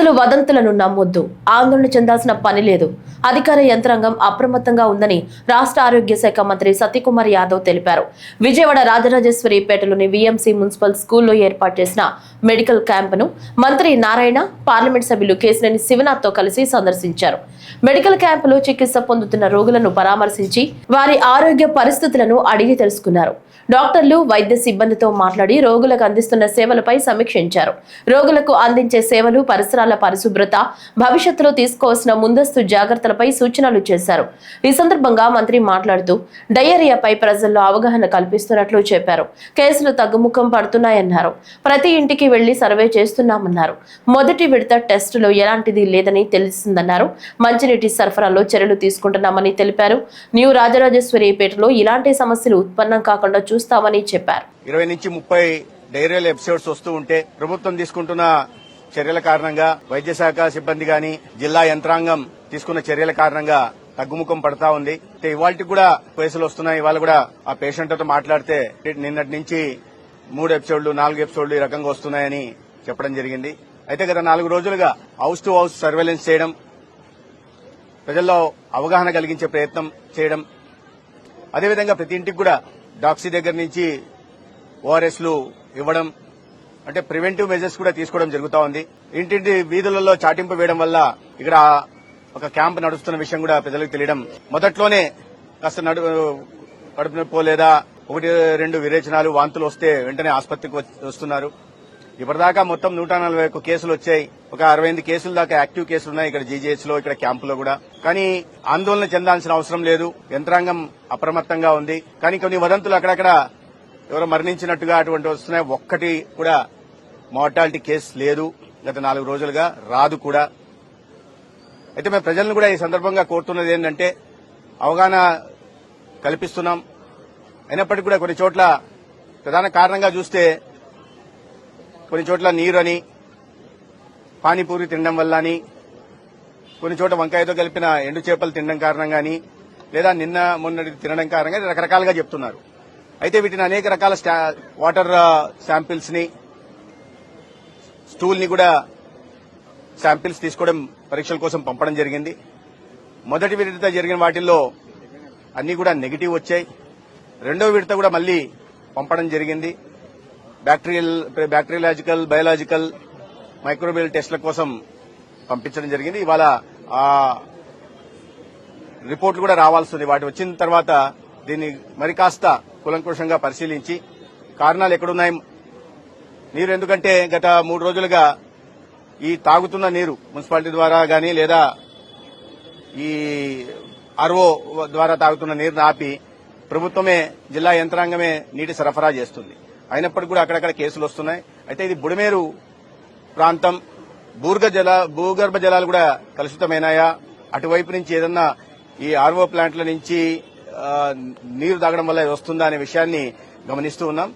ప్రజలు వదంతులను నమ్మొద్దు, ఆందోళన చెందాల్సిన పని లేదు. అధికార యంత్రాంగం అప్రమత్తంగా ఉందని రాష్ట్ర ఆరోగ్య శాఖ మంత్రి సత్యకుమార్ యాదవ్ తెలిపారు. విజయవాడ రాజరాజేశ్వరిపేటలోని విఎంసీ మున్సిపల్ స్కూల్లో ఏర్పాటు చేసిన మెడికల్ క్యాంపును మంత్రి నారాయణ, పార్లమెంట్ సభ్యులు కేశినేని శివనాథ్తో కలిసి సందర్శించారు. మెడికల్ క్యాంపులో చికిత్స పొందుతున్న రోగులను పరామర్శించి వారి ఆరోగ్య పరిస్థితులను అడిగి తెలుసుకున్నారు. డాక్టర్లు, వైద్య సిబ్బందితో మాట్లాడి రోగులకు అందిస్తున్న సేవలపై సమీక్షించారు. రోగులకు అందించే సేవలు, పరిసరాల పరిశుభ్రత, భవిష్యత్తులో తీసుకోవాల్సిన ముందస్తు జాగ్రత్తలపై సూచనలు చేశారు. ఈ సందర్భంగా మంత్రి మాట్లాడుతూ డయేరియాపై ప్రజల్లో అవగాహన కల్పిస్తున్నట్లు చెప్పారు. కేసులు తగ్గుముఖం పడుతున్నాయన్నారు. ప్రతి ఇంటికి వెళ్లి సర్వే చేస్తున్నామన్నారు. మొదటి విడత టెస్టులో ఎలాంటిది లేదని తెలిసిందన్నారు. మంచినీటి సరఫరాలో చర్యలు తీసుకుంటున్నామని తెలిపారు. న్యూ రాజరాజేశ్వరిపేటలో ఇలాంటి సమస్యలు ఉత్పన్నం కాకుండా చూస్తామని చెప్పారు. 20 నుంచి 30 డైరియల్ ఎపిసోడ్స్ వస్తూ ఉంటే ప్రభుత్వం తీసుకుంటున్న చర్యల కారణంగా, వైద్య శాఖ సిబ్బంది గాని, జిల్లా యంత్రాంగం తీసుకున్న చర్యల కారణంగా తగ్గుముఖం పడతా ఉంది. ఇవాళకి కూడా కేసులు వస్తున్నాయి. ఇవాళ కూడా ఆ పేషెంట్ తో మాట్లాడితే నిన్నటి నుంచి 3 ఎపిసోడ్లు, 4 ఎపిసోడ్లు ఈ రకంగా వస్తున్నాయని చెప్పడం జరిగింది. అయితే గత 4 రోజులుగా హౌస్ టు హౌస్ సర్వేలెన్స్ చేయడం, ప్రజల్లో అవగాహన కలిగించే ప్రయత్నం చేయడం, అదేవిధంగా ప్రతి ఇంటికి కూడా డాక్సీ దగ్గర నుంచి ఓఆర్ఎస్లు ఇవ్వడం, అంటే ప్రివెంటివ్ మెజర్స్ కూడా తీసుకోవడం జరుగుతూ ఉంది. ఇంటింటి వీధులలో చాటింపు వేయడం వల్ల ఇక్కడ ఒక క్యాంప్ నడుస్తున్న విషయం కూడా ప్రజలకు తెలియడం, మొదట్లోనే కాస్త కడుపు నొప్పి లేదా 1-2 విరేచనాలు, వాంతులు వస్తే వెంటనే ఆసుపత్రికి వస్తున్నారు. ఇప్పటిదాకా మొత్తం 141 కేసులు వచ్చాయి. ఒక 68 కేసుల దాకా యాక్టివ్ కేసులు ఉన్నాయి ఇక్కడ జీజీహెచ్ లో, ఇక్కడ క్యాంపులో కూడా. కానీ ఆందోళన చెందాల్సిన అవసరం లేదు. యంత్రాంగం అప్రమత్తంగా ఉంది. కానీ కొన్ని వదంతులు అక్కడక్కడ ఎవరో మరణించినట్టుగా అటువంటి వస్తున్నాయి. ఒక్కటి కూడా మార్టాలిటీ కేసు లేదు గత 4 రోజులుగా, రాదు కూడా. అయితే మేము ప్రజలను కూడా ఈ సందర్భంగా కోరుతున్నది ఏంటంటే అవగాహన కల్పిస్తున్నాం. అయినప్పటికీ కూడా కొన్ని చోట్ల ప్రధాన కారణంగా చూస్తే కొన్ని చోట్ల నీరు అని, పానీపూరి తినడం వల్ల అని, కొన్ని చోట్ల వంకాయతో కలిపిన ఎండు చేపలు తినడం కారణంగా అని, లేదా నిన్న మొన్నటి తినడం కారణంగా రకరకాలుగా చెప్తున్నారు. అయితే వీటిని అనేక రకాల వాటర్ శాంపిల్స్ ని, స్టూల్ ని కూడా శాంపిల్స్ తీసుకోవడం, పరీక్షల కోసం పంపడం జరిగింది. మొదటి విడత జరిగిన వాటిల్లో అన్ని కూడా నెగిటివ్ వచ్చాయి. రెండో విడత కూడా మళ్లీ పంపడం జరిగింది. బ్యాక్టీరియాలజికల్, బయాలజికల్, మైక్రోబియల్ టెస్టుల కోసం పంపించడం జరిగింది. ఇవాళ ఆ రిపోర్టులు కూడా రావాల్సింది. వాటి వచ్చిన తర్వాత దీన్ని మరి కాస్త కూలంకుషంగా పరిశీలించి కారణాలు ఎక్కడున్నాయి, నీరు ఎందుకంటే గత 3 రోజులుగా ఈ తాగుతున్న నీరు మున్సిపాలిటీ ద్వారా గాని లేదా ఈ ఆర్ఓ ద్వారా తాగుతున్న నీరును ఆపి ప్రభుత్వమే, జిల్లా యంత్రాంగమే నీటి సరఫరా చేస్తుంది. అయినప్పటికీ కూడా అక్కడక్కడ కేసులు వస్తున్నాయి. అయితే ఇది బుడమేరు ప్రాంతం, భూగర్భ జలాలు కూడా కలుషితమైనాయా, అటువైపు నుంచి ఏదన్నా ఈ ఆర్ఓ ప్లాంట్ల నుంచి నీరు తాగడం వల్ల వస్తుందా అనే విషయాన్ని గమనిస్తూ ఉన్నాం.